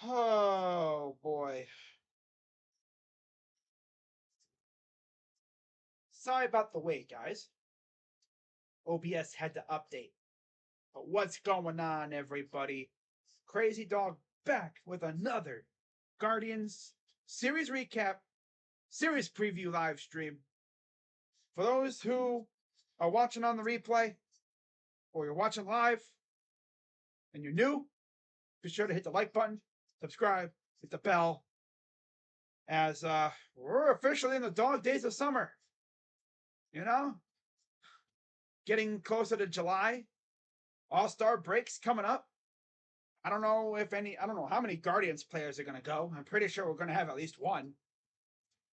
Oh boy. Sorry about the wait, guys. OBS had to update. But what's going on, everybody? Crazy Dog back with another Guardians series recap, series preview live stream. For those who are watching on the replay or you're watching live and you're new, be sure to hit the like button, subscribe, hit the bell, as we're officially in the dog days of summer. You know, getting closer to July. All-Star breaks coming up. I don't know how many Guardians players are going to go. I'm pretty sure we're going to have at least one.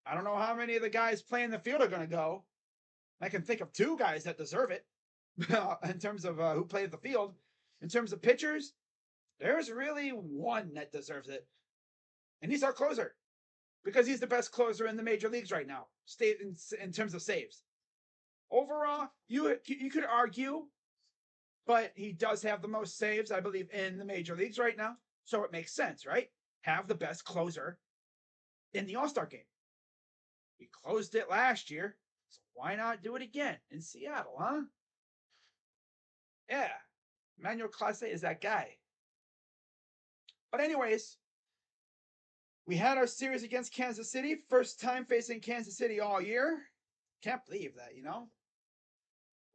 I don't know how many of the guys playing the field are going to go. I can think of two guys that deserve it in terms of who played the field. In terms of pitchers, there's really one that deserves it. And he's our closer because he's the best closer in the major leagues right now, in terms of saves. Overall, you could argue, but he does have the most saves, I believe, in the major leagues right now. So it makes sense, right? Have the best closer in the All-Star game. We closed it last year, so why not do it again in Seattle, huh? Yeah, Emmanuel Clase is that guy. But anyways, we had our series against Kansas City. First time facing Kansas City all year. Can't believe that, you know?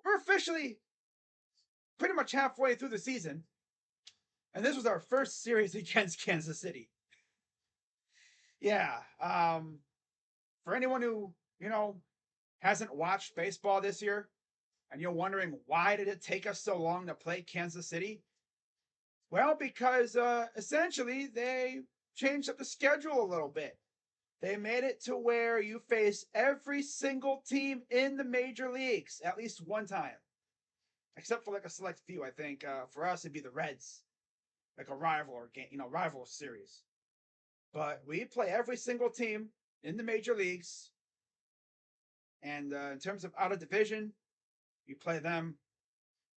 We're officially pretty much halfway through the season. And this was our first series against Kansas City. Yeah. For anyone who, hasn't watched baseball this year, and you're wondering why did it take us so long to play Kansas City? Well, because essentially they changed up the schedule a little bit. They made it to where you face every single team in the major leagues at least one time, except for like a select few. I think for us it'd be the Reds, like a rival game, rival series. But we play every single team in the major leagues, and in terms of out of division, you play them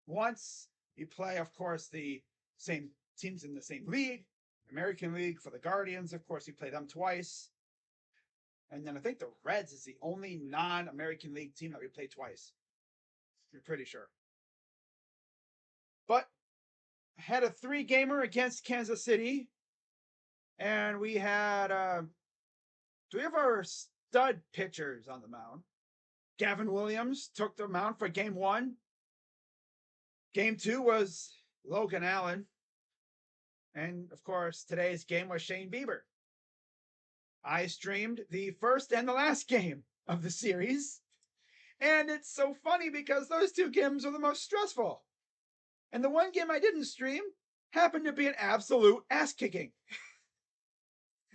once. You play, of course, the same teams in the same league. American League for the Guardians, of course, you play them twice. And then I think the Reds is the only non-American League team that we play twice. You're pretty sure. But I had a 3-gamer against Kansas City. And we had 3 of our stud pitchers on the mound. Gavin Williams took the mound for game 1. Game 2 was Logan Allen. And, of course, today's game was Shane Bieber. I streamed the first and the last game of the series. And it's so funny because those 2 games are the most stressful. And the one game I didn't stream happened to be an absolute ass-kicking.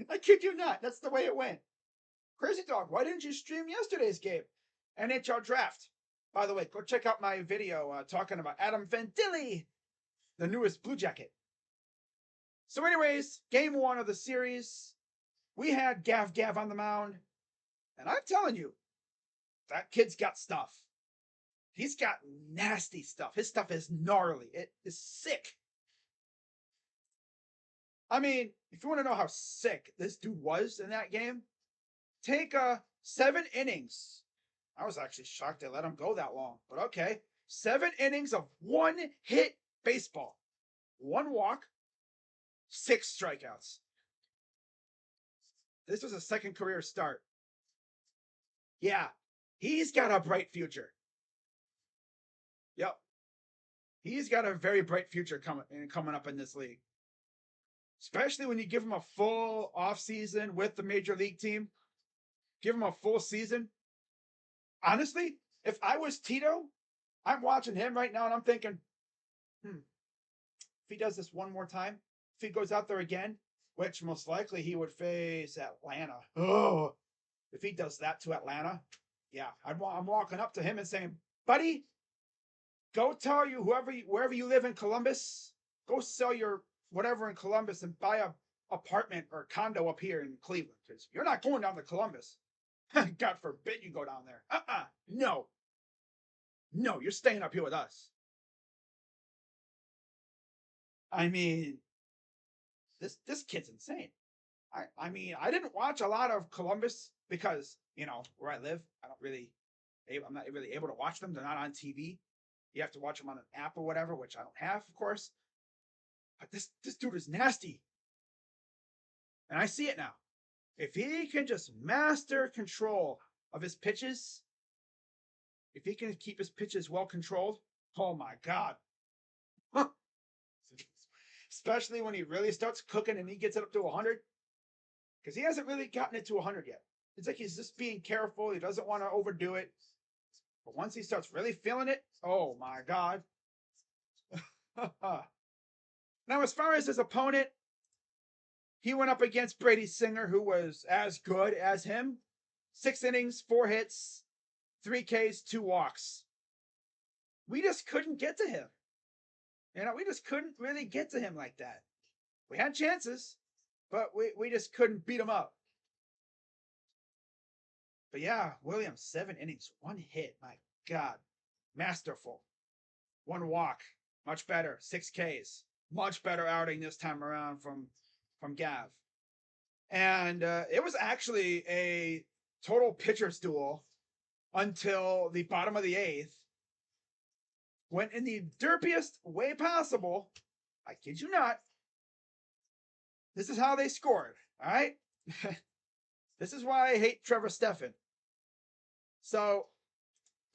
I kid you not. That's the way it went. Crazy Dog, why didn't you stream yesterday's game? NHL Draft. By the way, go check out my video talking about Adam Fantilli, the newest Blue Jacket. So anyways, game 1 of the series, we had Gav on the mound. And I'm telling you, that kid's got stuff. He's got nasty stuff. His stuff is gnarly. It is sick. I mean, if you want to know how sick this dude was in that game, take 7 innings. I was actually shocked they let him go that long, but okay. 7 innings of 1-hit baseball. 1 walk, 6 strikeouts. This was a second career start. Yeah, he's got a bright future. Yep. He's got a very bright future coming up in this league. Especially when you give him a full offseason with the major league team. Give him a full season. Honestly, if I was Tito, I'm watching him right now and I'm thinking, if he does this one more time, if he goes out there again, which most likely he would face Atlanta. Oh, if he does that to Atlanta, yeah, I'm walking up to him and saying, buddy, go tell you wherever you live in Columbus, go sell your whatever in Columbus and buy a apartment or condo up here in Cleveland, because you're not going down to Columbus. God forbid you go down there. No, you're staying up here with us. I mean, this kid's insane. I mean, I didn't watch a lot of Columbus because, you know, where I live, I'm not really able to watch them. They're not on TV. You have to watch them on an app or whatever, which I don't have, of course. But this dude is nasty. And I see it now. If he can just master control of his pitches, if he can keep his pitches well controlled, oh my God. Especially when he really starts cooking and he gets it up to 100. Because he hasn't really gotten it to 100 yet. It's like he's just being careful. He doesn't want to overdo it. But once he starts really feeling it, oh my God. Now, as far as his opponent, he went up against Brady Singer, who was as good as him. 6 innings, 4 hits, 3 Ks, 2 walks. We just couldn't get to him. You know, we just couldn't really get to him like that. We had chances, but we just couldn't beat him up. But yeah, Williams, 7 innings, 1 hit. My God. Masterful. 1 walk. Much better. 6 Ks. Much better outing this time around from Gav. And it was actually a total pitcher's duel until the bottom of the 8th. Went in the derpiest way possible. I kid you not. This is how they scored. All right? This is why I hate Trevor Stephan. So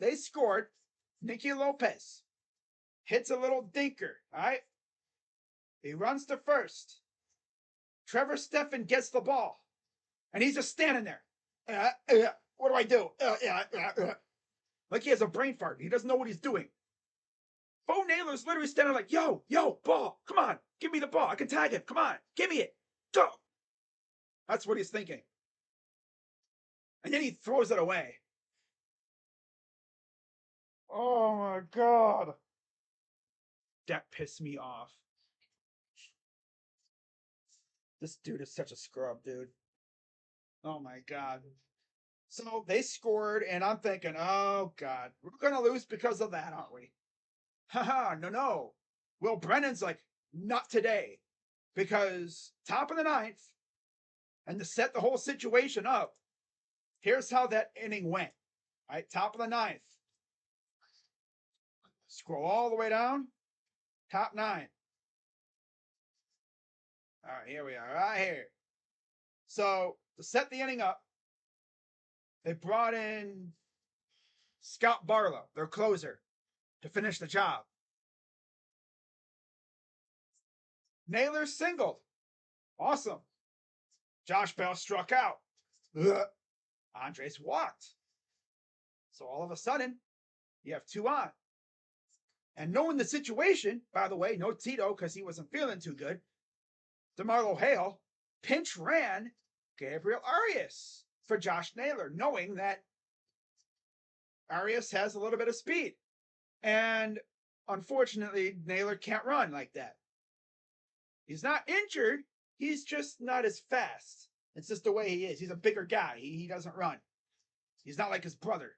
they scored. Nicky Lopez hits a little dinker. All right? He runs to first. Trevor Stephan gets the ball. And he's just standing there. What do I do? Like he has a brain fart. He doesn't know what he's doing. Bo Naylor's literally standing like, yo, ball. Come on. Give me the ball. I can tag him. Come on. Give me it. Go. That's what he's thinking. And then he throws it away. Oh my God. That pissed me off. This dude is such a scrub, dude. Oh my God. So they scored, and I'm thinking, oh God, we're going to lose because of that, aren't we? Haha, no. Will Brennan's like, not today. Because top of the 9th, and to set the whole situation up, here's how that inning went. All right, top of the 9th. Scroll all the way down. Top 9. All right, here we are, right here. So, to set the inning up, they brought in Scott Barlow, their closer, to finish the job. Naylor singled. Awesome. Josh Bell struck out. Andres walked. So all of a sudden, you have 2 on. And knowing the situation, by the way, no Tito because he wasn't feeling too good, DeMarlo Hale pinch ran Gabriel Arias for Josh Naylor, knowing that Arias has a little bit of speed. And unfortunately, Naylor can't run like that. He's not injured. He's just not as fast. It's just the way he is. He's a bigger guy. He doesn't run. He's not like his brother,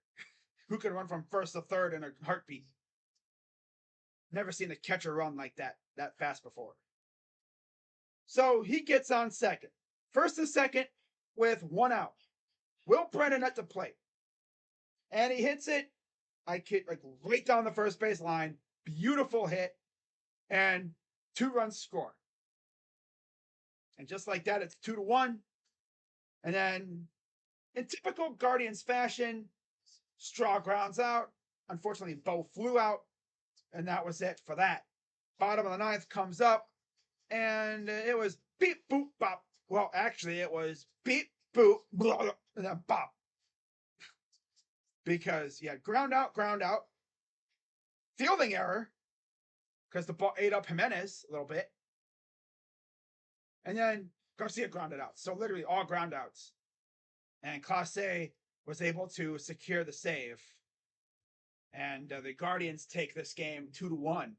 who can run from first to third in a heartbeat. Never seen a catcher run like that fast before. So he gets on second. First and second with 1 out. Will Brennan at the plate. And he hits it, like right down the first base line. Beautiful hit. And 2 runs score. And just like that, it's 2-1. And then, in typical Guardians fashion, Straw grounds out. Unfortunately, Bo flew out. And that was it for that. Bottom of the 9th comes up. And it was beep, boop, bop. Well, actually, it was beep, boop, blah, blah, and then bop. Because you had ground out. Fielding error. Because the ball ate up Jimenez a little bit. And then Garcia grounded out. So literally all ground outs. And Clase was able to secure the save. And the Guardians take this game 2-1.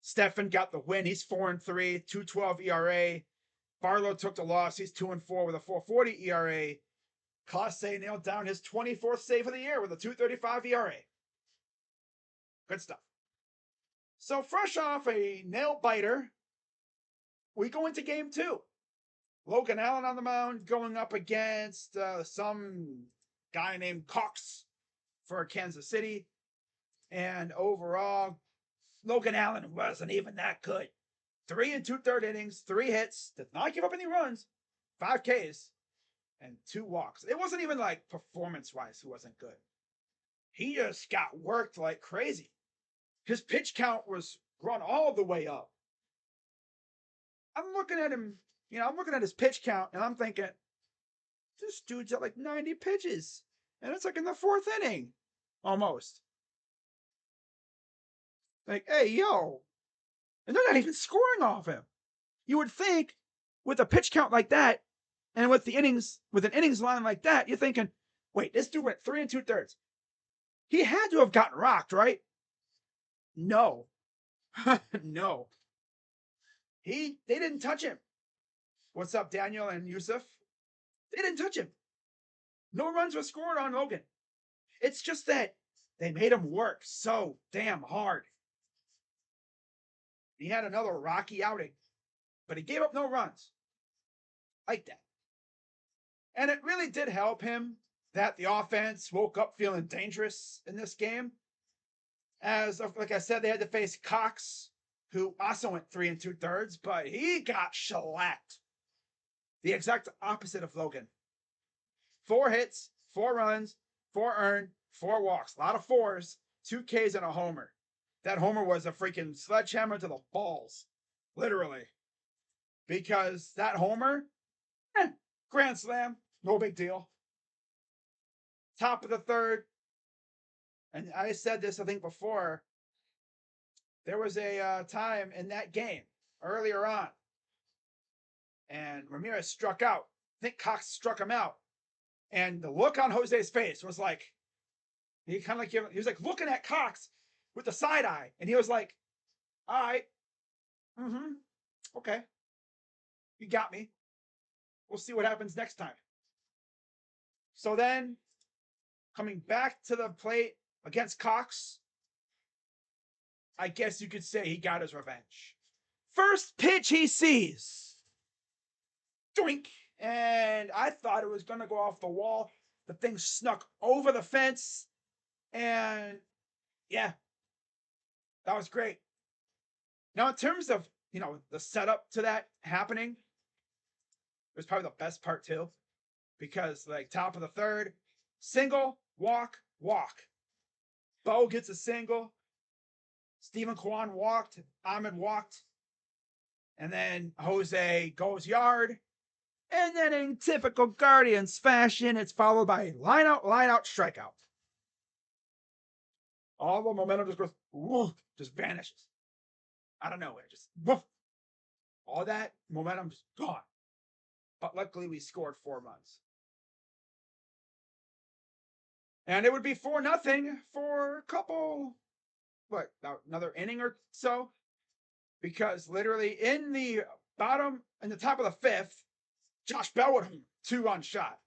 Stephan got the win. He's 4-3, 2.12 ERA. Barlow took the loss. He's 2-4 with a 4.40 ERA. Clase nailed down his 24th save of the year with a 2.35 ERA. Good stuff. So fresh off a nail biter, we go into game 2. Logan Allen on the mound going up against some guy named Cox for Kansas City. And overall, Logan Allen wasn't even that good. 3 2/3 innings, 3 hits, did not give up any runs, 5 Ks, and 2 walks. It wasn't even like performance-wise, he wasn't good. He just got worked like crazy. His pitch count was run all the way up. I'm looking at him, I'm looking at his pitch count, and I'm thinking, this dude's at like 90 pitches. And it's like in the 4th inning, almost. Like, hey, yo. And they're not even scoring off him. You would think with a pitch count like that, and with an innings line like that, you're thinking, wait, this dude went 3 2/3. He had to have gotten rocked, right? No. No. They didn't touch him. What's up, Daniel and Yusuf? They didn't touch him. No runs were scored on Logan. It's just that they made him work so damn hard. He had another rocky outing, but he gave up no runs. Like that. And it really did help him that the offense woke up feeling dangerous in this game. As, like I said, they had to face Cox, who also went 3 2/3, but he got shellacked. The exact opposite of Logan. 4 hits, 4 runs, 4 earned, 4 walks. A lot of 4s, 2 Ks, and a homer. That homer was a freaking sledgehammer to the balls. Literally. Because that homer, grand slam, no big deal. Top of the 3rd. And I said this, I think, before. There was a time in that game, earlier on, and Ramirez struck out. I think Cox struck him out. And the look on Jose's face was like, he was like looking at Cox with the side eye. And he was like, all right. Okay. You got me. We'll see what happens next time. So then, coming back to the plate against Cox, I guess you could say he got his revenge. First pitch he sees. Doink. And I thought it was going to go off the wall. The thing snuck over the fence. And yeah, that was great. Now, in terms of, the setup to that happening, it was probably the best part too. Because, like, top of the 3rd, single, walk. Bo gets a single. Stephen Kwan walked. Ahmed walked. And then Jose goes yard. And then in typical Guardians fashion, it's followed by line out, strikeout. All the momentum just goes, woof, just vanishes. I don't know, just woof. All that momentum just gone. But luckily we scored 4 runs. And it would be 4-0 for a couple, another inning or so? Because literally in the top of the 5th, Josh Bell with him, 2-run shot.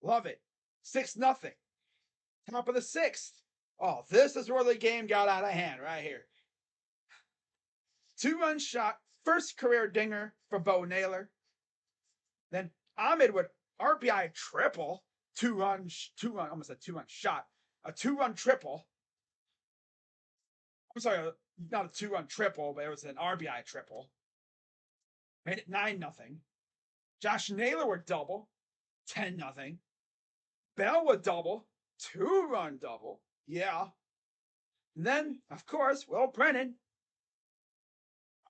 Love it. 6-0. Top of the 6th. Oh, this is where the game got out of hand right here. 2-run shot. First career dinger for Bo Naylor. Then Ahmed with RBI triple. 2-run, almost a 2-run shot. A 2-run triple. I'm sorry, not a 2-run triple, but it was an RBI triple. Made it 9-0. Josh Naylor with double, 10-0. Bell with double, 2-run double. Yeah. And then, of course, Will Brennan,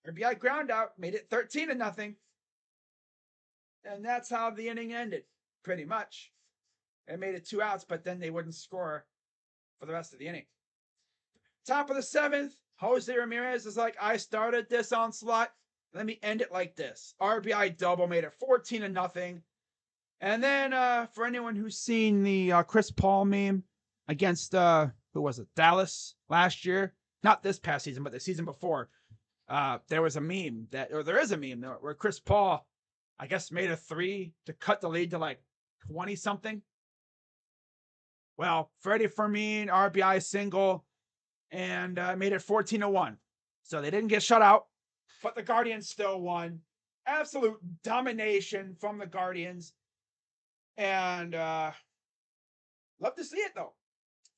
RBI ground out, made it 13-0. And that's how the inning ended, pretty much. It made it 2 outs, but then they wouldn't score for the rest of the inning. Top of the 7th, Jose Ramirez is like, I started this onslaught. Let me end it like this. RBI double made it 14-0. And then for anyone who's seen the Chris Paul meme against, who was it, Dallas last year? Not this past season, but the season before. There is a meme where Chris Paul, I guess, made a 3 to cut the lead to like 20-something. Well, Freddie Fermin, RBI single, and made it 14-1. So they didn't get shut out, but the Guardians still won. absolute domination from the Guardians. And love to see it though.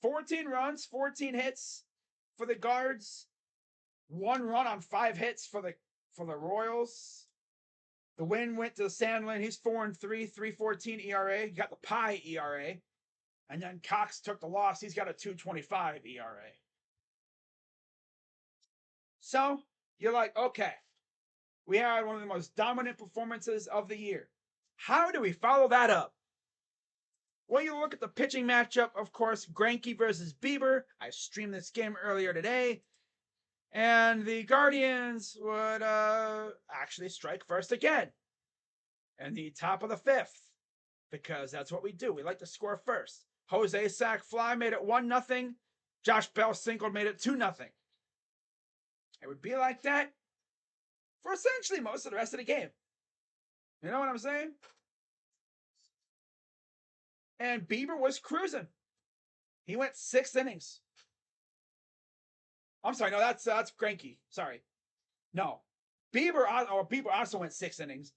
14 runs, 14 hits for the Guards. 1 run on 5 hits for the Royals. The win went to Sandlin. He's 4-3, 3.14 ERA. You got the Pie ERA. And then Cox took the loss. He's got a 2.25 ERA. So you're like, okay, we had one of the most dominant performances of the year. How do we follow that up? Well, you look at the pitching matchup, of course, Greinke versus Bieber. I streamed this game earlier today. And the Guardians would actually strike first again in the top of the 5th, because that's what we do. We like to score first. Jose sac fly made it 1-0. Josh Bell singled made it 2-0. It would be like that for essentially most of the rest of the game. You know what I'm saying? And Bieber was cruising. He went 6 innings. I'm sorry, no, that's Greinke. Sorry. No. Bieber also went 6 innings.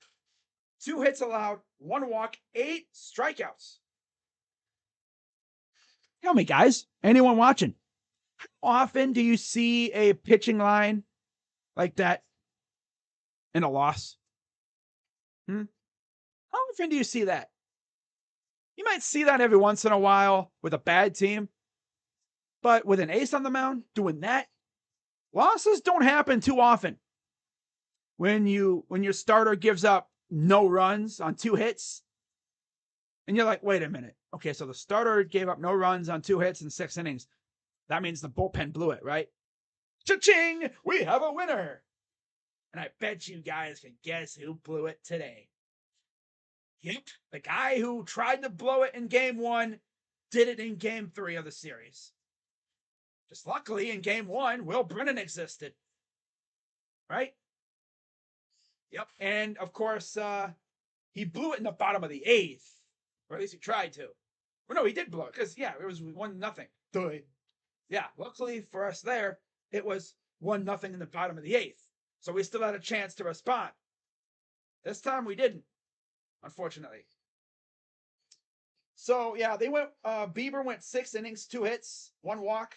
2 hits allowed, 1 walk, 8 strikeouts. Tell me, guys, anyone watching, how often do you see a pitching line like that in a loss? How often do you see that? You might see that every once in a while with a bad team, but with an ace on the mound doing that, losses don't happen too often. When your starter gives up no runs on 2 hits, and you're like, wait a minute. Okay, so the starter gave up no runs on 2 hits in 6 innings. That means the bullpen blew it, right? Cha-ching! We have a winner! And I bet you guys can guess who blew it today. Yep, the guy who tried to blow it in Game 1 did it in Game 3 of the series. Just luckily, in Game 1, Will Brennan existed. Right? Yep, and of course, he blew it in the bottom of the 8th. Or at least he tried to. Well, no, he did blow it, because, yeah, it was 1-0. Yeah, luckily for us there, it was 1-0 in the bottom of the 8th. So we still had a chance to respond. This time we didn't, unfortunately. So, yeah, Bieber went 6 innings, 2 hits, 1 walk.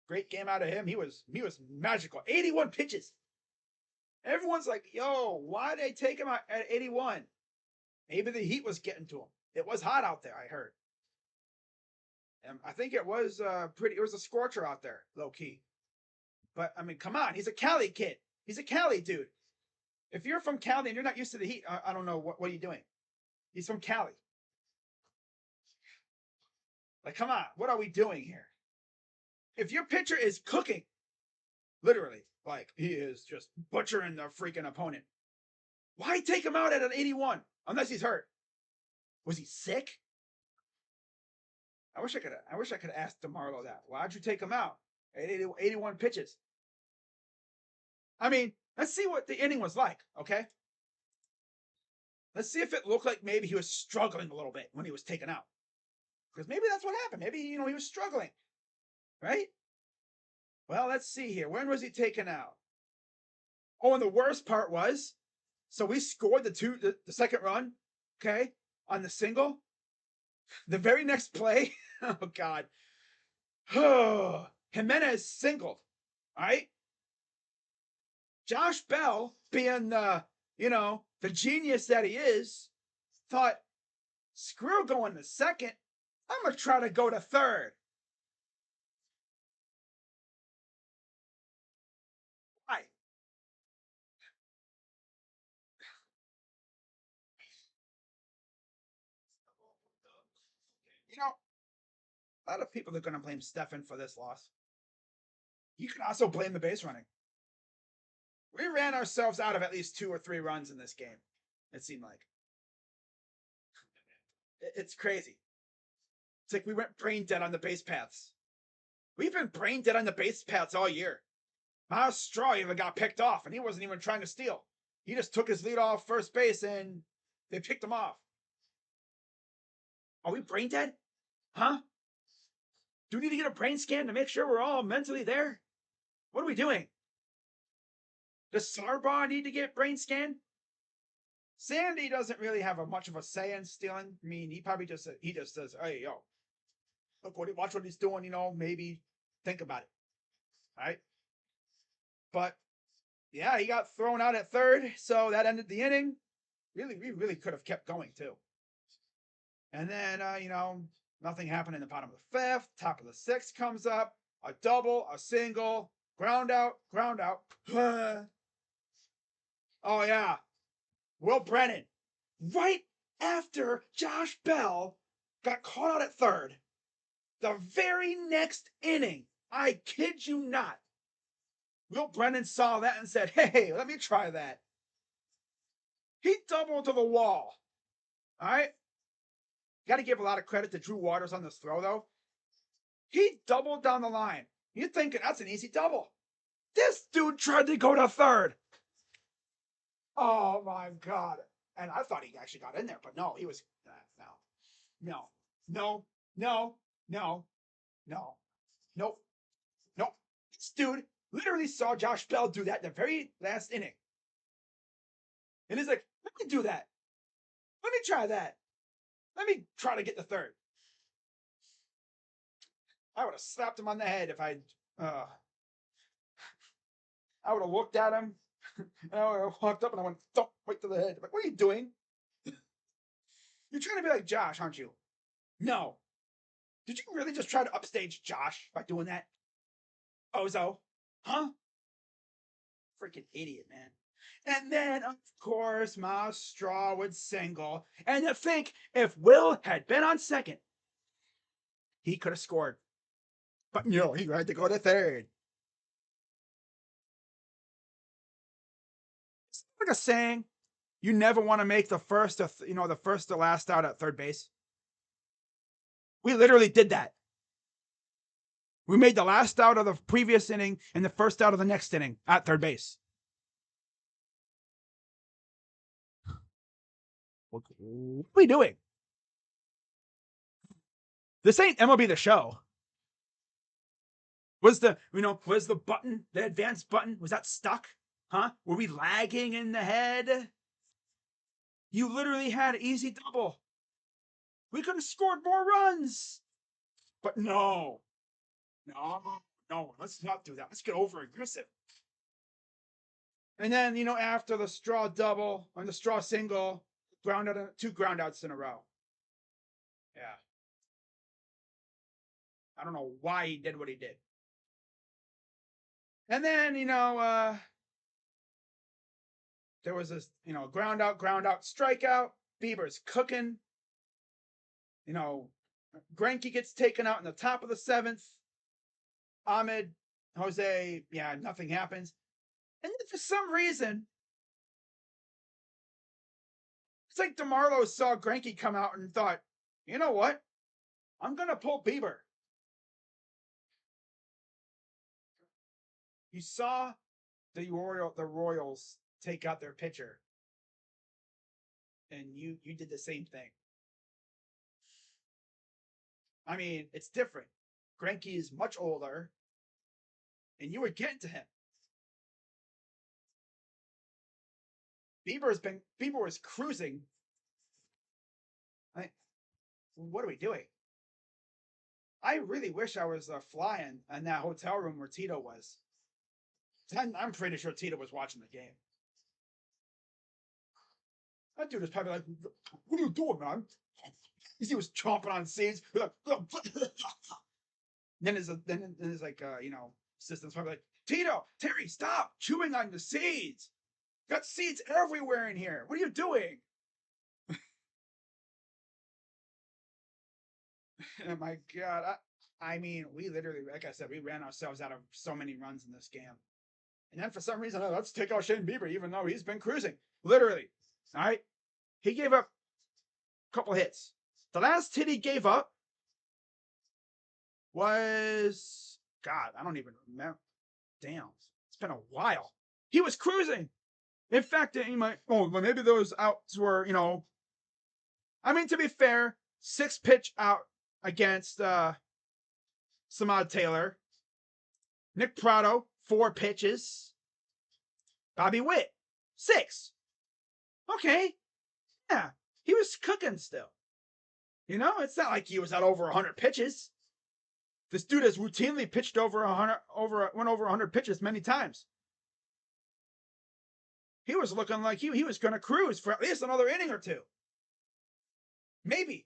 Great game out of him. He was magical. 81 pitches. Everyone's like, yo, why did they take him out at 81? Maybe the heat was getting to him. It was hot out there, I heard. And I think it was it was a scorcher out there, low key. But I mean, come on, he's a Cali kid. He's a Cali dude. If you're from Cali and you're not used to the heat, I don't know, what are you doing? He's from Cali. Like, come on, what are we doing here? If your pitcher is cooking, literally, like he is just butchering the freaking opponent, why take him out at an 81? Unless he's hurt. Was he sick? I wish I could ask DeMarlo that. Why'd you take him out at 81 pitches? I mean, let's see what the inning was like, okay? Let's see if it looked like maybe he was struggling a little bit when he was taken out. Because maybe that's what happened. Maybe, he was struggling. Right? Well, let's see here. When was he taken out? Oh, and the worst part was, so we scored the second run, okay, on the single. The very next play, oh God, Jimenez singled, all right? Josh Bell, being the genius that he is, thought, screw going to second. I'm going to try to go to third. Why? A lot of people are going to blame Stefan for this loss. You can also blame the base running. We ran ourselves out of at least 2 or 3 runs in this game, it seemed like. It's crazy. It's like we went brain dead on the base paths. We've been brain dead on the base paths all year. Miles Straw even got picked off, and he wasn't even trying to steal. He just took his lead off first base, and they picked him off. Are we brain dead? Huh? Do we need to get a brain scan to make sure we're all mentally there? What are we doing? Does Sarbaugh need to get brain scanned? Sandy doesn't really have much of a say in stealing. I mean, he probably just says, "Hey, yo, watch what he's doing. Maybe think about it." All right, but yeah, he got thrown out at third, so that ended the inning. Really, we really could have kept going too. And then, nothing happened in the bottom of the fifth. Top of the sixth comes up. A double, a single, ground out, ground out. Oh, yeah. Will Brennan, right after Josh Bell got caught out at third, the very next inning, I kid you not, Will Brennan saw that and said, "Hey, let me try that." He doubled to the wall. All right? Got to give a lot of credit to Drew Waters on this throw, though. He doubled down the line. You're thinking that's an easy double. This dude tried to go to third. Oh my God. And I thought he actually got in there, but no, he was no. Nope. This dude literally saw Josh Bell do that in the very last inning. And he's like, "Let me do that. Let me try that. Let me try to get the third." I would have slapped him on the head if I would have looked at him and I would have walked up and I went thump right to the head. Like, "What are you doing? You're trying to be like Josh, aren't you?" No. Did you really just try to upstage Josh by doing that? Ozo? Huh? Freaking idiot, man. And then, of course, Myles Straw would single. And to think, if Will had been on second, he could have scored. But no, he had to go to third. It's like a saying, you never want to make the first to last out at third base. We literally did that. We made the last out of the previous inning and the first out of the next inning at third base. What are we doing? This ain't MLB The Show. Was the button, the advance button, was that stuck? Huh? Were we lagging in the head? You literally had an easy double. We could have scored more runs. But no, let's not do that. Let's get over aggressive. And then, after the Straw double and the Straw single, two groundouts in a row. Yeah. I don't know why he did what he did. And then, there was this, ground out, strikeout. Bieber's cooking. Greinke gets taken out in the top of the seventh. Ahmed, Jose, yeah, nothing happens. And then for some reason, it's like DeMarlo saw Greinke come out and thought, "You know what? I'm going to pull Bieber." You saw the Royals take out their pitcher. And you did the same thing. I mean, it's different. Greinke is much older, and you were getting to him. Bieber was cruising. What are we doing? I really wish I was flying in that hotel room where Tito was. I'm pretty sure Tito was watching the game. That dude was probably like, "What are you doing, man?" He was chomping on seeds. Then his assistant's probably like, "Tito, Terry, stop chewing on the seeds. Got seeds everywhere in here. What are you doing?" Oh my God. I mean, we literally, like I said, we ran ourselves out of so many runs in this game. And then for some reason, let's take out Shane Bieber, even though he's been cruising. Literally. All right. He gave up a couple hits. The last hit he gave up was, God, I don't even remember. Damn. It's been a while. He was cruising. In fact, maybe those outs were, I mean, to be fair, 6-pitch out against Samad Taylor. Nick Pratto, 4 pitches. Bobby Witt, 6. Okay. Yeah, he was cooking still. You know, it's not like he was at over 100 pitches. This dude has routinely pitched went over 100 pitches many times. He was looking like he was going to cruise for at least another inning or two. Maybe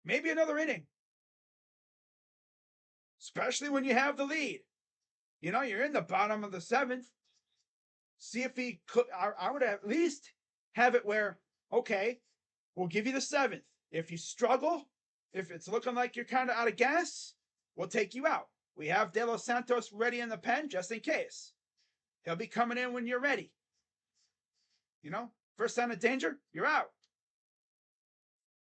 another inning. Especially when you have the lead. You know, you're in the bottom of the seventh. See if he could. I would at least have it where, okay, we'll give you the seventh. If you struggle, if it's looking like you're kind of out of gas, we'll take you out. We have De Los Santos ready in the pen just in case. He'll be coming in when you're ready. You know, first sign of danger, you're out.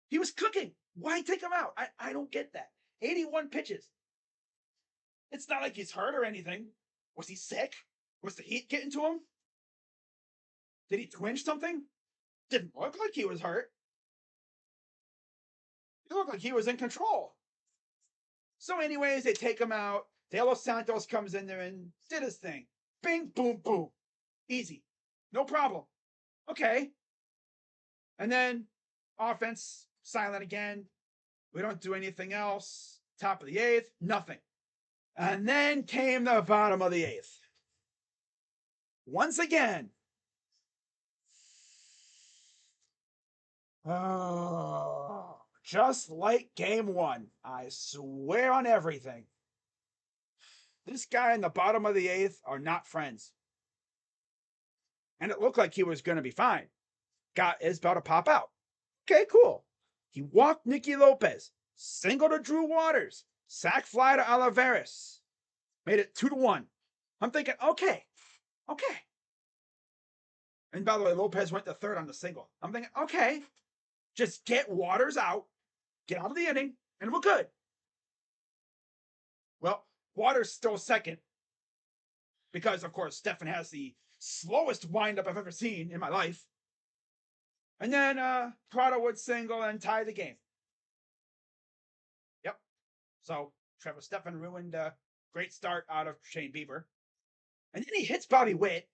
He was cooking. Why take him out? I don't get that. 81 pitches. It's not like he's hurt or anything. Was he sick? Was the heat getting to him? Did he twinge something? Didn't look like he was hurt. He looked like he was in control. So anyways, they take him out. De Los Santos comes in there and did his thing. Bing, boom, boom. Easy. No problem. Okay. And then offense, silent again. We don't do anything else. Top of the eighth, nothing. And then came the bottom of the eighth. Once again. Oh, just like game one. I swear on everything. This guy in the bottom of the eighth are not friends. And it looked like he was going to be fine. Is about to pop out. Okay, cool. He walked Nicky Lopez, single to Drew Waters, sac fly to Olivares. Made it 2-1. I'm thinking, okay. And by the way, Lopez went to third on the single. I'm thinking, okay, just get Waters out, get out of the inning, and we're good. Well, Waters still second because, of course, Stephan has the slowest windup I've ever seen in my life. And then Prado would single and tie the game. Yep. So Trevor Stephan ruined a great start out of Shane Bieber. And then he hits Bobby Witt.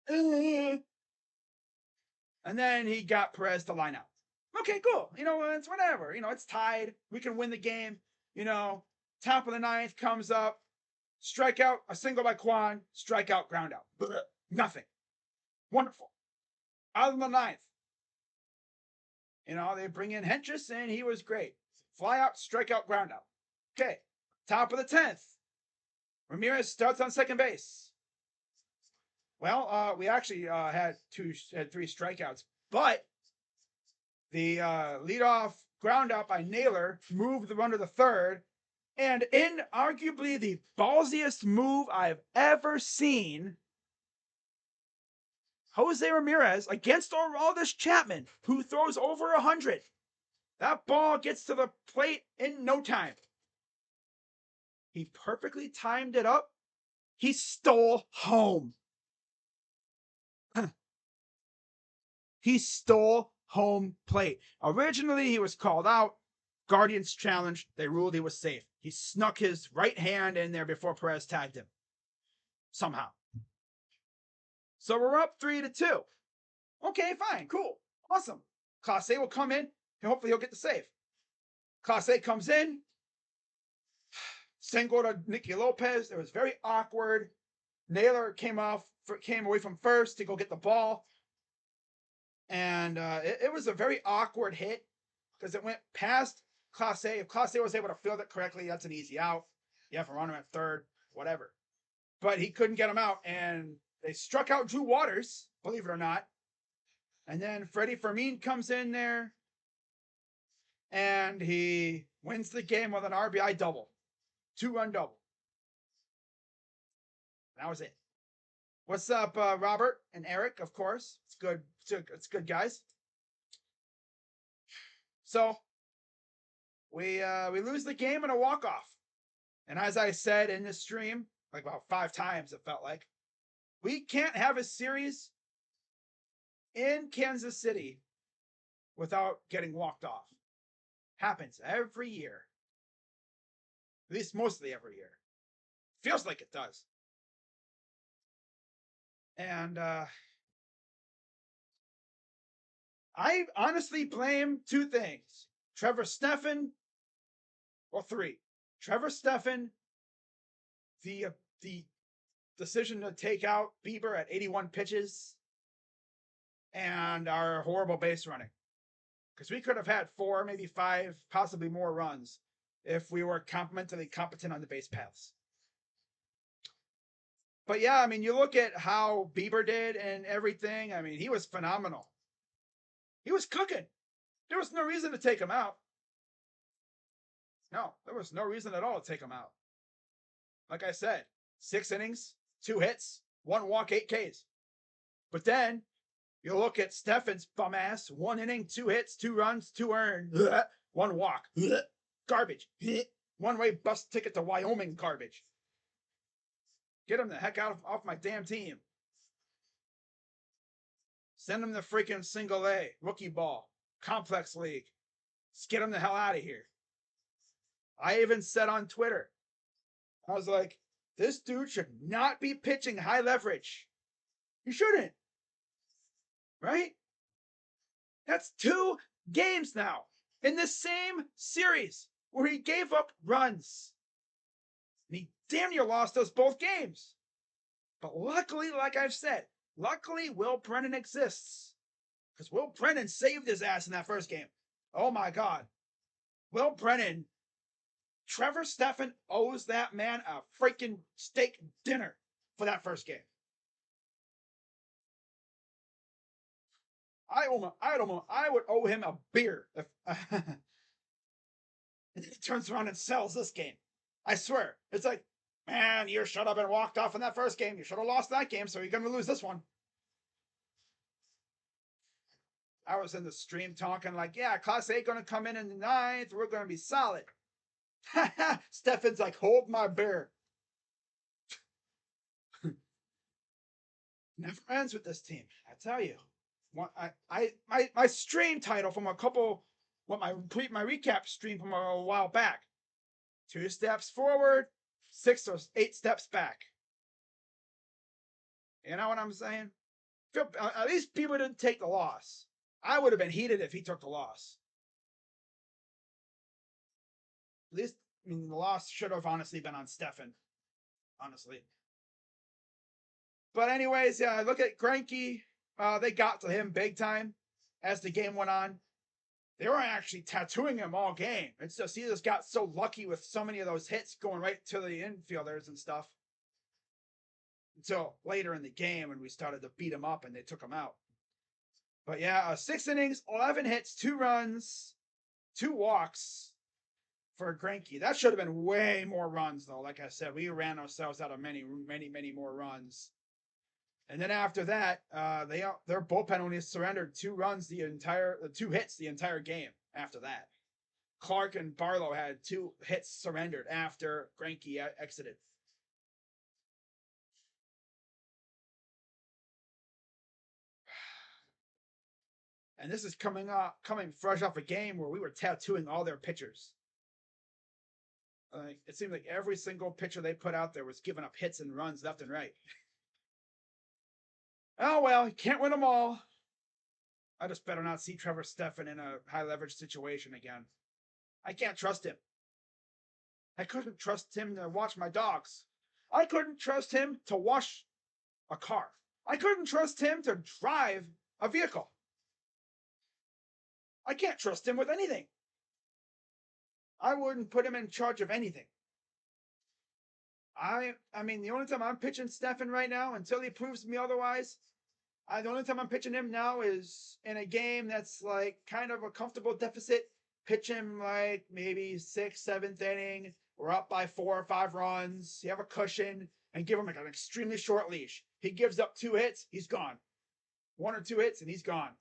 And then he got Perez to line out. Okay, cool. You know, it's whatever. You know, it's tied. We can win the game. You know, top of the ninth comes up. Strikeout, a single by Kwan. Strikeout, ground out. Nothing. Wonderful. Out of the ninth. You know, they bring in Hentges, and he was great. Fly out, strikeout, ground out. Okay. Top of the 10th. Ramirez starts on second base. Well, we actually had three strikeouts, but the leadoff ground out by Naylor moved the runner to third, and in arguably the ballsiest move I've ever seen, Jose Ramirez against Aroldis Chapman, who throws over 100. That ball gets to the plate in no time. He perfectly timed it up. He stole home. He stole home plate. Originally, he was called out. Guardians challenged. They ruled he was safe. He snuck his right hand in there before Perez tagged him. Somehow. So we're up 3-2. Okay, fine, cool, awesome. Clase will come in, and hopefully he'll get the save. Clase comes in. Single to Nicky Lopez. It was very awkward. Naylor came away from first to go get the ball. And it was a very awkward hit because it went past Clase. If Clase was able to field it correctly, that's an easy out. You have a runner at third, whatever. But he couldn't get him out, and they struck out Drew Waters, believe it or not. And then Freddie Fermin comes in there, and he wins the game with an RBI double. 2-run double. That was it. What's up, Robert and Eric, of course. It's good. It's good, guys. So we lose the game in a walk-off. And as I said in this stream, like about 5 times it felt like, we can't have a series in Kansas City without getting walked off. Happens every year. At least mostly every year. Feels like it does. And I honestly blame two things: Trevor Stephan, or three. Trevor Stephan, the decision to take out Bieber at 81 pitches, and our horrible base running. Because we could have had 4, maybe 5, possibly more runs if we were complementally competent on the base paths. But yeah, I mean, you look at how Bieber did and everything. I mean, he was phenomenal. He was cooking. There was no reason to take him out. No, there was no reason at all to take him out. Like I said, 6 innings, 2 hits, 1 walk, 8 Ks. But then you look at Stephan's bum ass: 1 inning, 2 hits, 2 runs, 2 earned, 1 walk, garbage, 1-way bus ticket to Wyoming, garbage. Get him the heck off my damn team. Send him to freaking single A, rookie ball, complex league. Just get him the hell out of here. I even said on Twitter, I was like, this dude should not be pitching high leverage. He shouldn't. Right? That's 2 games now in the same series where he gave up runs. And he damn near lost us both games. But luckily, like I've said, luckily Will Brennan exists. Because Will Brennan saved his ass in that first game. Oh my God. Will Brennan, Trevor Stephan owes that man a freaking steak dinner for that first game. I would owe him a beer if and he turns around and sells this game. I swear. It's like, man, you shut up and walked off in that first game. You should have lost that game, so you're going to lose this one. I was in the stream talking like, yeah, Class A going to come in the 9th. We're going to be solid. Stephan's like, hold my beer. Never ends with this team, I tell you. My stream title from a couple, my recap stream from a while back: 2 steps forward, 6 or 8 steps back. You know what I'm saying? At least people didn't take the loss. I would have been heated if he took the loss. At least, I mean, the loss should have honestly been on Stephan. Honestly. But anyways, yeah, look at Greinke. They got to him big time as the game went on. They were actually tattooing him all game. It's just he just got so lucky with so many of those hits going right to the infielders and stuff. Until later in the game when we started to beat him up and they took him out. But yeah, 6 innings, 11 hits, 2 runs, 2 walks for Greinke. That should have been way more runs, though. Like I said, we ran ourselves out of many more runs. And then after that, their bullpen only surrendered 2 hits the entire game. After that, Clark and Barlow had 2 hits surrendered after Greinke exited. And this is coming fresh off a game where we were tattooing all their pitchers. Like, it seemed like every single pitcher they put out there was giving up hits and runs left and right. Oh well, you can't win them all. I just better not see Trevor Stephan in a high leverage situation again. I can't trust him. I couldn't trust him to watch my dogs. I couldn't trust him to wash a car. I couldn't trust him to drive a vehicle. I can't trust him with anything. I wouldn't put him in charge of anything. I mean, the only time I'm pitching Stephan right now, until he proves to me otherwise, the only time I'm pitching him now is in a game that's like kind of a comfortable deficit. Pitch him like maybe 6th, 7th inning. We're up by 4 or 5 runs. You have a cushion, and give him like an extremely short leash. He gives up 2 hits, he's gone. 1 or 2 hits, and he's gone.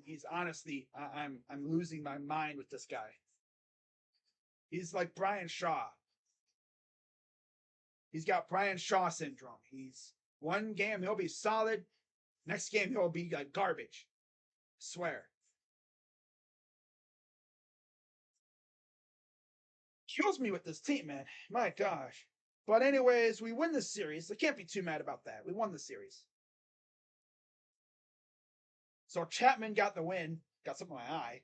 He's honestly, I'm losing my mind with this guy. He's like Brian Shaw. He's got Brian Shaw syndrome. He's one game he'll be solid, next game he'll be like garbage. I swear. Kills me with this team, man. My gosh. But anyways, we win the series. I can't be too mad about that. We won the series. So Chapman got the win. Got something in my eye.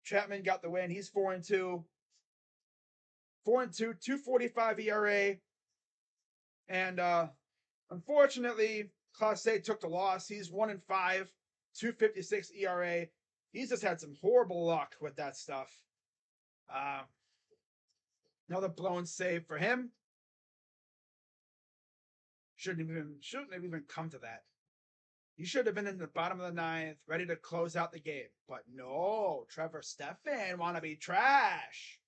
Chapman got the win. He's 4-2. 4-2, 2.45 ERA. And unfortunately, Clase took the loss. He's 1-5, 2.56 ERA. He's just had some horrible luck with that stuff. Another blown save for him. Shouldn't have even come to that. He should have been in the bottom of the ninth, ready to close out the game. But no, Trevor Stephan wanna be trash.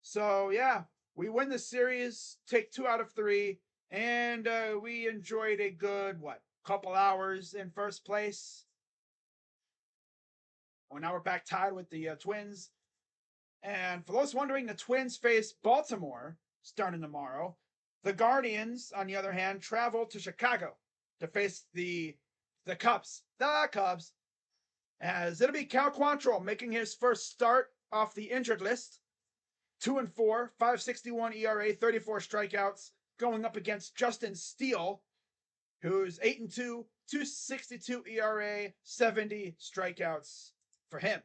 So yeah, we win the series, take 2 out of 3, and we enjoyed a good couple hours in first place. Well, now we're back tied with the Twins. And for those wondering, the Twins face Baltimore starting tomorrow. The Guardians, on the other hand, travel to Chicago to face the Cubs. The Cubs. As it'll be Cal Quantrill making his first start off the injured list. 2-4, 5.61 ERA, 34 strikeouts, going up against Justin Steele, who's 8-2, 2.62 ERA, 70 strikeouts for him.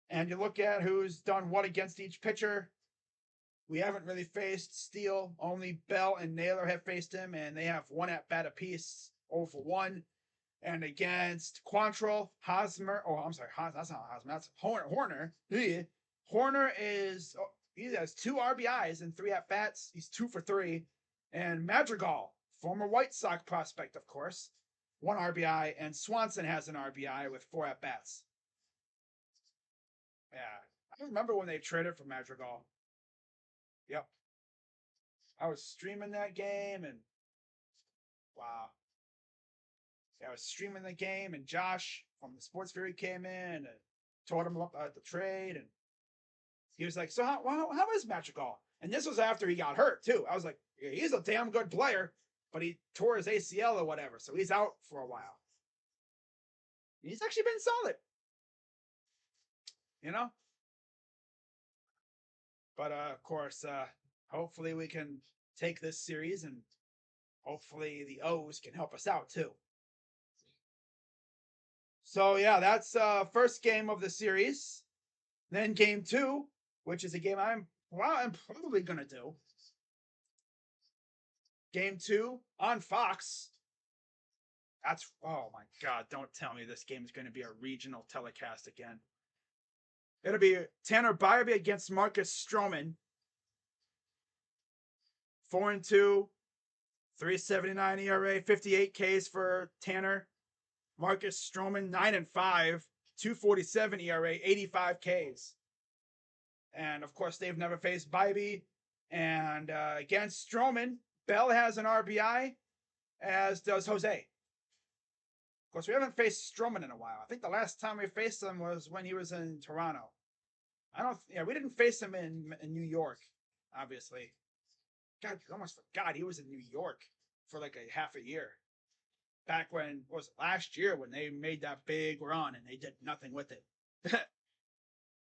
And you look at who's done what against each pitcher. We haven't really faced Steele. Only Bell and Naylor have faced him, and they have 1 at-bat apiece, 0-1. And against Quantrill, Hosmer. Oh, I'm sorry. That's not Hosmer. That's Hoerner. Hoerner he has 2 RBIs and 3 at-bats. He's 2 for 3. And Madrigal, former White Sox prospect, of course, 1 RBI. And Swanson has an RBI with 4 at-bats. Yeah. I remember when they traded for Madrigal. Yep. I was streaming that game, and wow. Yeah, I was streaming the game, and Josh from the Sports Fury came in and told him about the trade, and he was like, "So how is Madrigal?" And this was after he got hurt too. I was like, yeah, "He's a damn good player, but he tore his ACL or whatever, so he's out for a while." He's actually been solid, you know. But of course, hopefully we can take this series, and hopefully the O's can help us out too. So yeah, that's first game of the series. Then game 2, which is a game I'm probably gonna do. Game 2 on Fox. Oh my God, don't tell me this game is going to be a regional telecast again. It'll be Tanner Bybee against Marcus Stroman. 4-2, 3.79 ERA, 58 Ks for Tanner. Marcus Stroman, 9-5, 2.47 ERA, 85 Ks. And of course, they've never faced Bybee. And against Stroman, Bell has an RBI, as does Jose. Of course, we haven't faced Stroman in a while. I think the last time we faced him was when he was in Toronto. We didn't face him in New York, obviously. God, I almost forgot he was in New York for like a half a year. Back when, was it last year when they made that big run and they did nothing with it.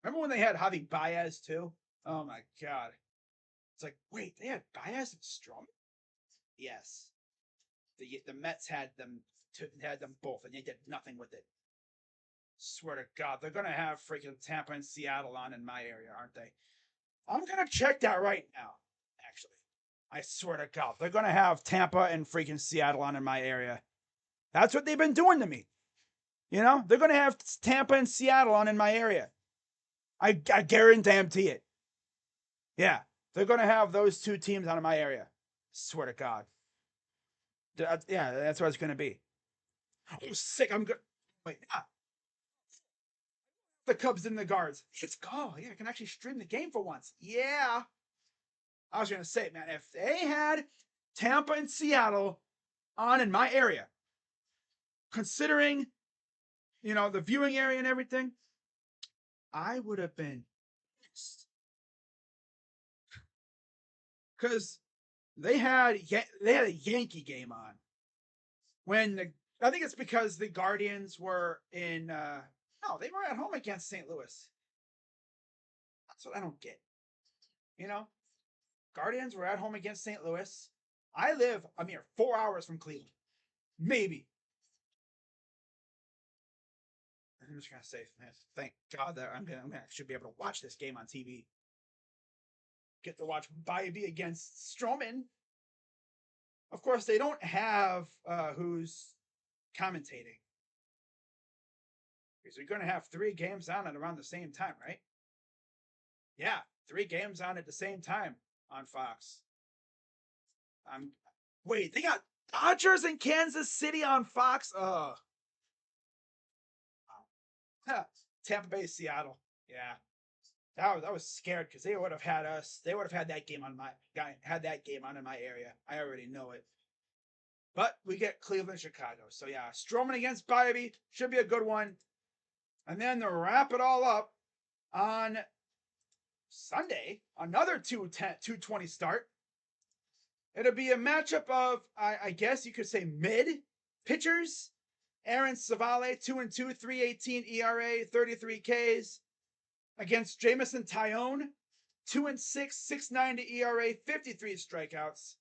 Remember when they had Javi Baez too? Oh my God. It's like, wait, they had Baez and Stroman? Yes. The Mets had them both, and they did nothing with it. Swear to God, they're gonna have freaking Tampa and Seattle on in my area, aren't they? I'm gonna check that right now. Actually, I swear to God, they're gonna have Tampa and freaking Seattle on in my area. That's what they've been doing to me. You know, they're gonna have Tampa and Seattle on in my area. I guarantee it. Yeah, they're gonna have those 2 teams on in my area. Swear to God. Yeah, that's what it's gonna be. Oh, sick. I'm good. Wait, the Cubs and the Guards. Let's go. Yeah, I can actually stream the game for once. Yeah. I was gonna say, man, if they had Tampa and Seattle on in my area, considering, the viewing area and everything, I would have been pissed. Because they had a Yankee game on. I think it's because the Guardians were in no, they were at home against St. Louis. That's what I don't get. You know, Guardians were at home against St. Louis. I live a mere 4 hours from Cleveland. Maybe. I'm just gonna say, man, thank God that I'm gonna actually be able to watch this game on TV. Get to watch Bybee against Strowman. Of course, they don't have who's commentating. Because we're going to have 3 games on at around the same time, right? Yeah, 3 games on at the same time on Fox. Wait, they got Dodgers and Kansas City on Fox? Tampa Bay, Seattle. Yeah. I was scared because they would have had us. They would have had that game on in my area. I already know it. But we get Cleveland, Chicago. So yeah, Strowman against Bybee should be a good one. And then to wrap it all up on Sunday, another 2:20 start. It'll be a matchup of I guess you could say mid pitchers. Aaron Civale, 2-2, 3.18 ERA, 33 Ks. Against Jameson Taillon, 2-6, 6.90 ERA, 53 strikeouts.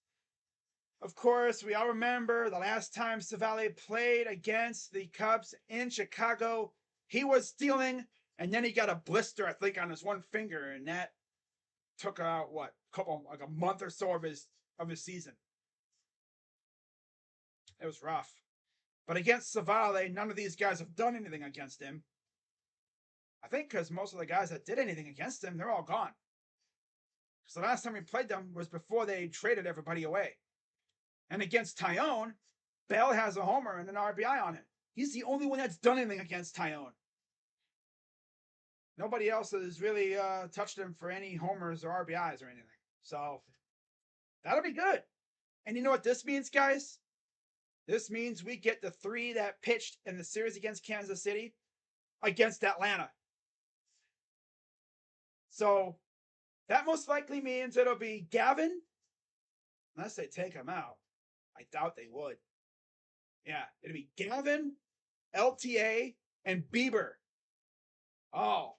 Of course, we all remember the last time Civale played against the Cubs in Chicago. He was stealing, and then he got a blister, I think, on his one finger, and that took out a month or so of his season. It was rough. But against Civale, none of these guys have done anything against him. I think because most of the guys that did anything against him, they're all gone. Because the last time we played them was before they traded everybody away. And against Taillon, Bell has a homer and an RBI on him. He's the only one that's done anything against Taillon. Nobody else has really touched him for any homers or RBIs or anything. So that'll be good. And you know what this means, guys? This means we get the 3 that pitched in the series against Kansas City against Atlanta. So that most likely means it'll be Gavin, unless they take him out. I doubt they would. Yeah, it'll be Gavin, LTA, and Bieber. Oh,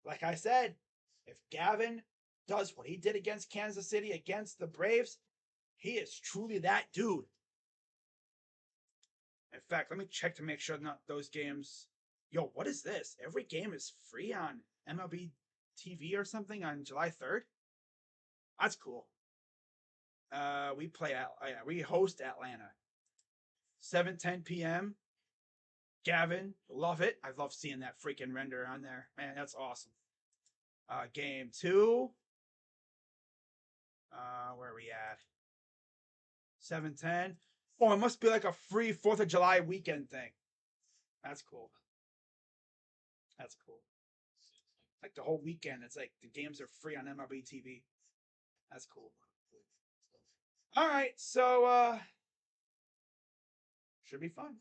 like I said, if Gavin does what he did against Kansas City against the Braves, he is truly that dude. In fact, let me check to make sure not those games. Yo, what is this? Every game is free on MLB TV or something on July 3rd? That's cool. We host Atlanta. 7:10 p.m. Gavin, love it. I love seeing that freaking render on there. Man, that's awesome. Game 2. Where are we at? 7:10. Oh, it must be like a free 4th of July weekend thing. That's cool. That's cool. Like the whole weekend, it's like the games are free on MLB TV. That's cool. All right, so should be fun.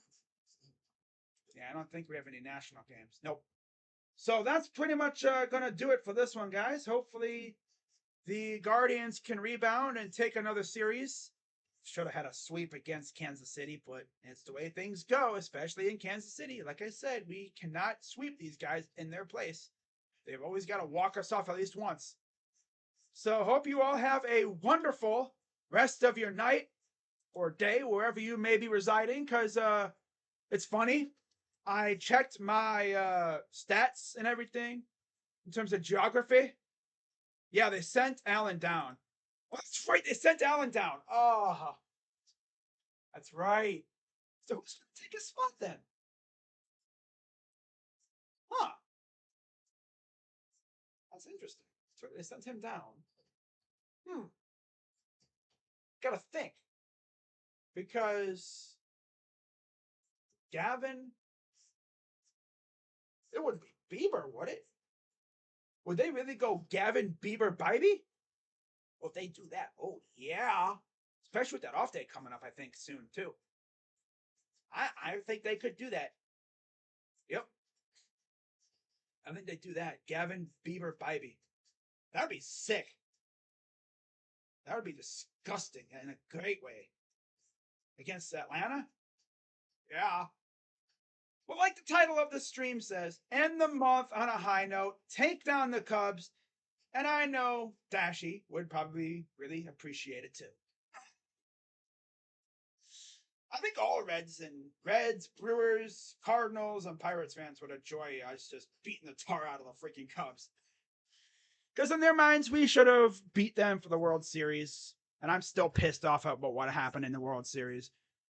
Yeah, I don't think we have any national games. Nope. So that's pretty much gonna do it for this one, guys. Hopefully the Guardians can rebound and take another series. Should have had a sweep against Kansas City, but it's the way things go, especially in Kansas City. Like I said, we cannot sweep these guys in their place. They've always got to walk us off at least once. So hope you all have a wonderful rest of your night or day, wherever you may be residing, because it's funny. I checked my stats and everything in terms of geography. Yeah, they sent Allen down. Oh, that's right. They sent Allen down. Oh, that's right. So who's going to take his spot then? Huh. That's interesting. So they sent him down. Gotta think. Because Gavin, it wouldn't be Bieber, would it? Would they really go Gavin, Bieber, Bybee? Well, if they do that, oh yeah. Especially with that off day coming up, I think, soon, too. I think they could do that. Yep. I think they do that. Gavin, Bieber, Bybee. That would be sick. That would be disgusting in a great way. Against Atlanta? Yeah. Well, like the title of the stream says, end the month on a high note, take down the Cubs, And I know Dashi would probably really appreciate it too. I think all Reds, Brewers, Cardinals, and Pirates fans would enjoy us just beating the tar out of the freaking Cubs. Because in their minds, we should have beat them for the World Series. And I'm still pissed off about what happened in the World Series.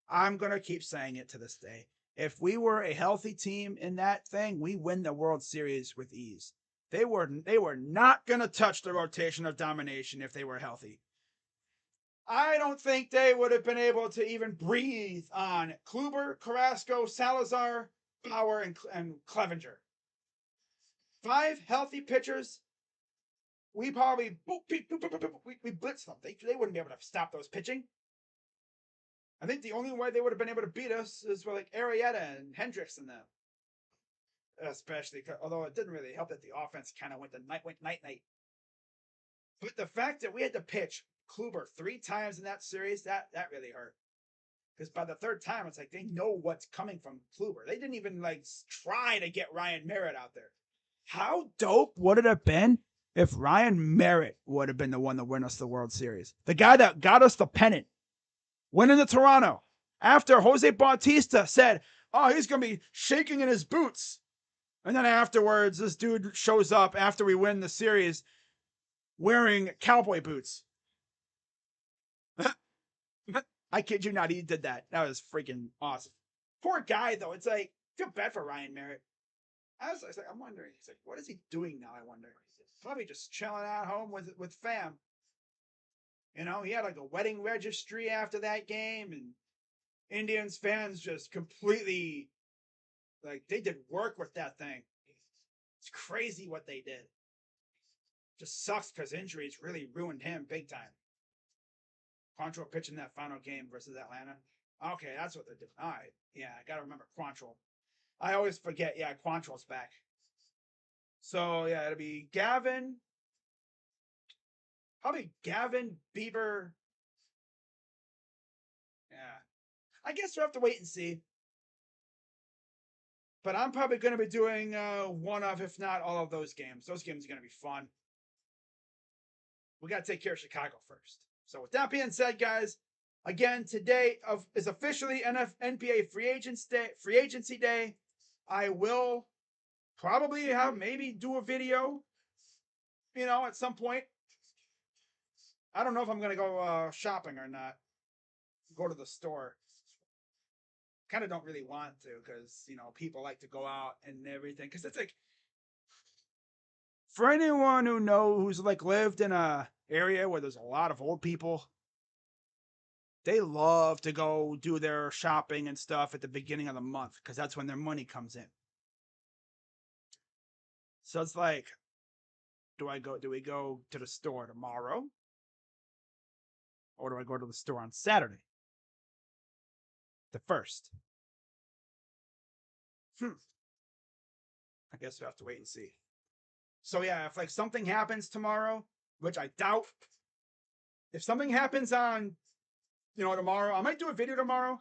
I'm going to keep saying it to this day. If we were a healthy team in that thing, we win the World Series with ease. They were not going to touch the rotation of domination if they were healthy. I don't think they would have been able to even breathe on Kluber, Carrasco, Salazar, Bauer, and Clevenger. 5 healthy pitchers. We probably we blitzed them. They wouldn't be able to stop those pitching. I think the only way they would have been able to beat us is with like Arrieta and Hendricks and them. Especially, although it didn't really help that the offense kind of went night. But the fact that we had to pitch Kluber 3 times in that series, that really hurt. Because by the 3rd time, it's like they know what's coming from Kluber. They didn't even like try to get Ryan Merritt out there. How dope would it have been if Ryan Merritt would have been the one to win us the World Series? The guy that got us the pennant, winning the Toronto, after Jose Bautista said, oh, he's going to be shaking in his boots. And then afterwards, this dude shows up after we win the series wearing cowboy boots. I kid you not, he did that. That was freaking awesome. Poor guy, though. It's like, I feel bad for Ryan Merritt. I'm wondering, he's like, what is he doing now? I wonder. Probably just chilling at home with fam. You know, he had like a wedding registry after that game, and Indians fans just completely, like, they did work with that thing. It's crazy what they did. Just sucks because injuries really ruined him big time. Quantrill pitching that final game versus Atlanta. Okay, that's what they're doing. All right. Yeah, I got to remember Quantrill. I always forget. Yeah, Quantrill's back. So, yeah, it'll be Gavin. Probably Gavin, Bieber. Yeah. I guess we'll have to wait and see. But I'm probably going to be doing one of, if not all of those games. Those games are going to be fun. We got to take care of Chicago first. So with that being said, guys, again, today is officially NBA free agency day. I will probably maybe do a video, at some point. I don't know if I'm going to go shopping or not. Go to the store. Kind of don't really want to because, people like to go out and everything. Because it's like, for anyone who's like lived in a area where there's a lot of old people, they love to go do their shopping and stuff at the beginning of the month because that's when their money comes in. So it's like, do we go to the store tomorrow? Or do I go to the store on Saturday? The 1st. I guess we have to wait and see. So yeah, if like something happens tomorrow, which I doubt, if something happens on, tomorrow, I might do a video tomorrow,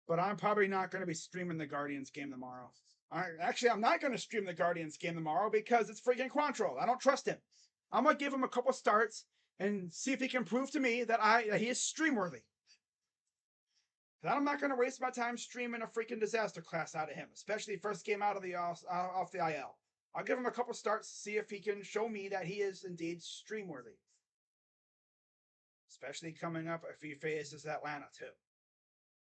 but I'm probably not going to be streaming the Guardians game tomorrow. I'm not going to stream the Guardians game tomorrow because it's freaking Quantrill. I don't trust him. I'm going to give him a couple starts and see if he can prove to me that he is stream worthy. I'm not going to waste my time streaming a freaking disaster class out of him, especially first game out of the off the IL. I'll give him a couple starts to see if he can show me that he is indeed stream worthy. Especially coming up if he faces Atlanta too.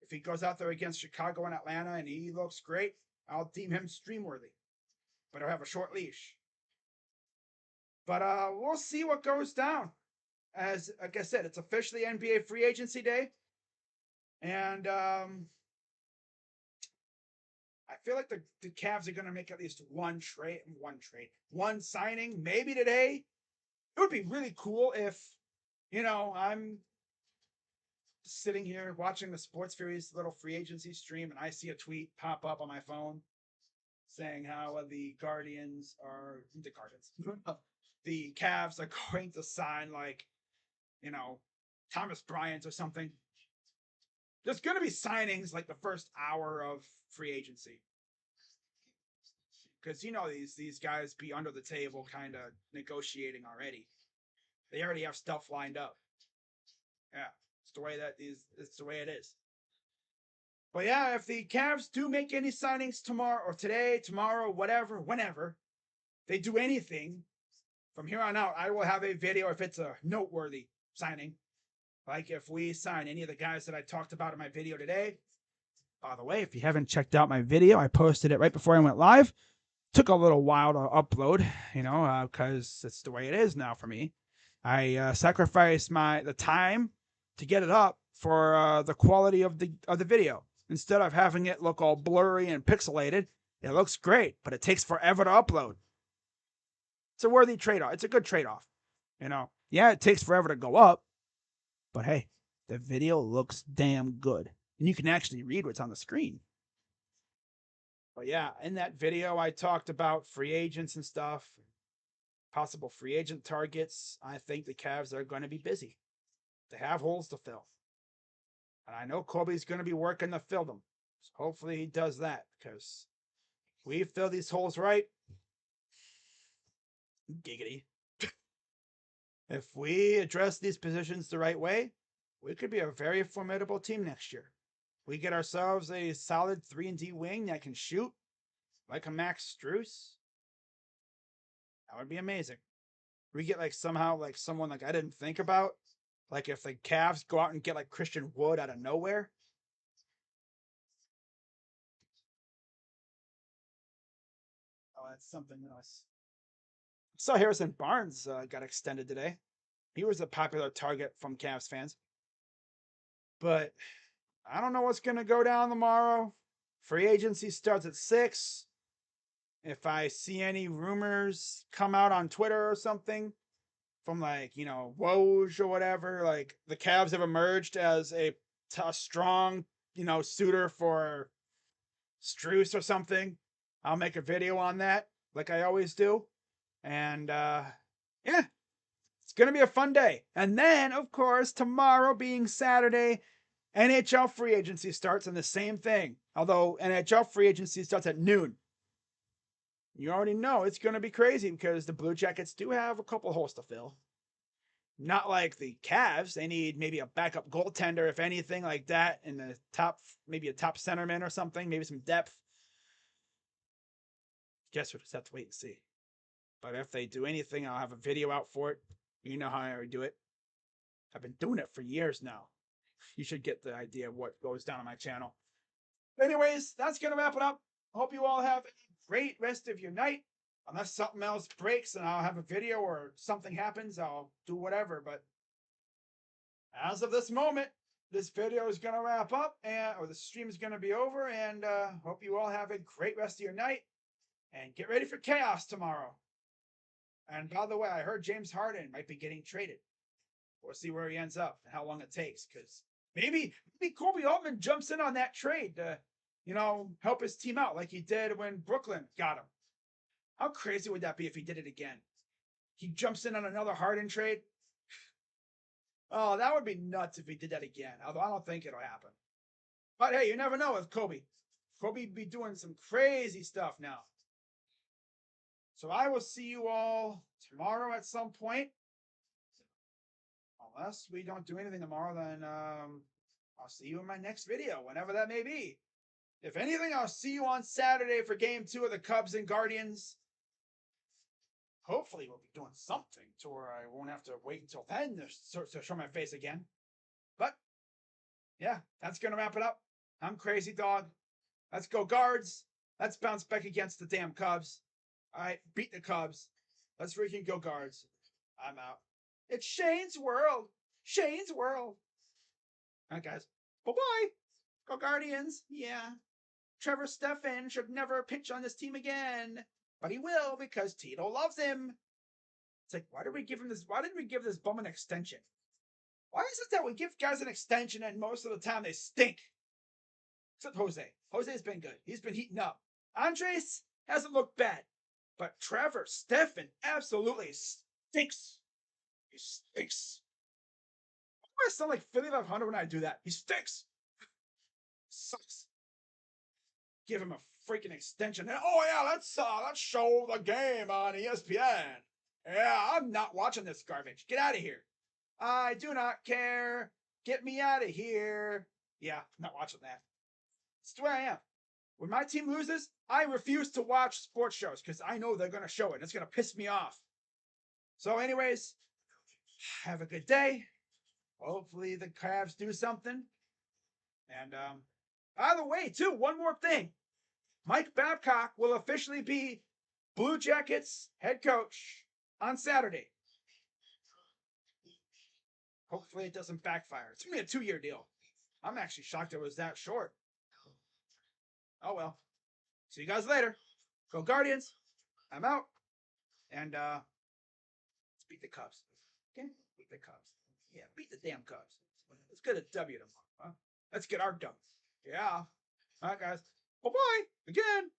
If he goes out there against Chicago and Atlanta and he looks great, I'll deem him stream worthy. But I'll have a short leash. But we'll see what goes down. As like I said, it's officially NBA free agency day. And I feel like the Cavs are going to make at least one signing, maybe today. It would be really cool if, I'm sitting here watching the Sports Fury's little free agency stream and I see a tweet pop up on my phone saying how the the Cavs are going to sign Thomas Bryant or something. There's going to be signings like the first hour of free agency. because you know these guys be under the table, kind of negotiating already. They already have stuff lined up. Yeah, it's the way that is. It's the way it is. But yeah, if the Cavs do make any signings tomorrow or today, tomorrow, whatever, whenever they do anything from here on out, I will have a video if it's a noteworthy signing. Like if we sign any of the guys that I talked about in my video today. By the way, if you haven't checked out my video, I posted it right before I went live. Took a little while to upload, because it's the way it is now for me. I sacrificed the time to get it up for the quality of the video. Instead of having it look all blurry and pixelated, it looks great, but it takes forever to upload. It's a worthy trade-off. It's a good trade-off. Yeah, it takes forever to go up, but hey, the video looks damn good. And you can actually read what's on the screen. But yeah, in that video, I talked about free agents and stuff, possible free agent targets. I think the Cavs are going to be busy. They have holes to fill. And I know Kobe's going to be working to fill them. So hopefully he does that, because we fill these holes right. Giggity. If we address these positions the right way, we could be a very formidable team next year. We get ourselves a solid 3-and-D wing that can shoot, like a Max Strus. That would be amazing. We get someone I didn't think about. Like if the Cavs go out and get like Christian Wood out of nowhere. Oh, that's something else. I saw Harrison Barnes got extended today. He was a popular target from Cavs fans. But I don't know what's going to go down tomorrow. Free agency starts at 6. If I see any rumors come out on Twitter or something from Woj or whatever, like the Cavs have emerged as a strong, suitor for Strus or something, I'll make a video on that like I always do. And yeah, it's going to be a fun day. And then, of course, tomorrow being Saturday, NHL free agency starts, and the same thing. Although NHL free agency starts at noon. You already know it's going to be crazy because the Blue Jackets do have a couple holes to fill. Not like the Cavs. They need maybe a backup goaltender, if anything like that, in the top, maybe a top centerman or something, maybe some depth. Guess we'll just have to wait and see. But if they do anything, I'll have a video out for it. You know how I do it. I've been doing it for years now. You should get the idea of what goes down on my channel. Anyways, that's going to wrap it up. Hope you all have a great rest of your night. Unless something else breaks and I'll have a video or something happens, I'll do whatever. But as of this moment, this video is going to wrap up, or the stream is going to be over. And hope you all have a great rest of your night. And get ready for chaos tomorrow. And by the way, I heard James Harden might be getting traded. We'll see where he ends up and how long it takes. Because maybe Kobe Altman jumps in on that trade to, help his team out like he did when Brooklyn got him. How crazy would that be if he did it again? He jumps in on another Harden trade. Oh, that would be nuts if he did that again. Although I don't think it'll happen. But hey, you never know with Kobe. Kobe be doing some crazy stuff now. So I will see you all tomorrow at some point. Unless we don't do anything tomorrow, then I'll see you in my next video, whenever that may be. If anything, I'll see you on Saturday for Game 2 of the Cubs and Guardians. Hopefully we'll be doing something to where I won't have to wait until then to show my face again. But, yeah, that's going to wrap it up. I'm Crazy Dog. Let's go Guards. Let's bounce back against the damn Cubs. All right, beat the Cubs. Let's freaking go Guards. I'm out. It's Shane's World. Shane's World. All right, guys. Bye-bye. Go Guardians. Yeah. Trevor Stephan should never pitch on this team again. But he will because Tito loves him. It's like, why did we give this bum an extension? Why is it that we give guys an extension and most of the time they stink? Except Jose. Jose's been good. He's been heating up. Andres hasn't looked bad. But Trevor Stephan absolutely stinks. He stinks. Why do I sound like Philly 500 when I do that? He stinks. Sucks. Give him a freaking extension. Oh yeah, let's show the game on ESPN. Yeah, I'm not watching this garbage. Get out of here. I do not care. Get me out of here. Yeah, I'm not watching that. It's the way I am. When my team loses, I refuse to watch sports shows because I know they're going to show it. It's going to piss me off. So, anyways, have a good day. Hopefully the Cavs do something. And by the way, too, one more thing. Mike Babcock will officially be Blue Jackets head coach on Saturday. Hopefully it doesn't backfire. It's going to be a 2-year deal. I'm actually shocked it was that short. Oh well. See you guys later. Go Guardians. I'm out. And let's beat the Cubs. Okay? Beat the Cubs. Yeah, beat the damn Cubs. Let's get a W tomorrow. Huh? Let's get our dub. Yeah. All right, guys. Bye-bye. Again.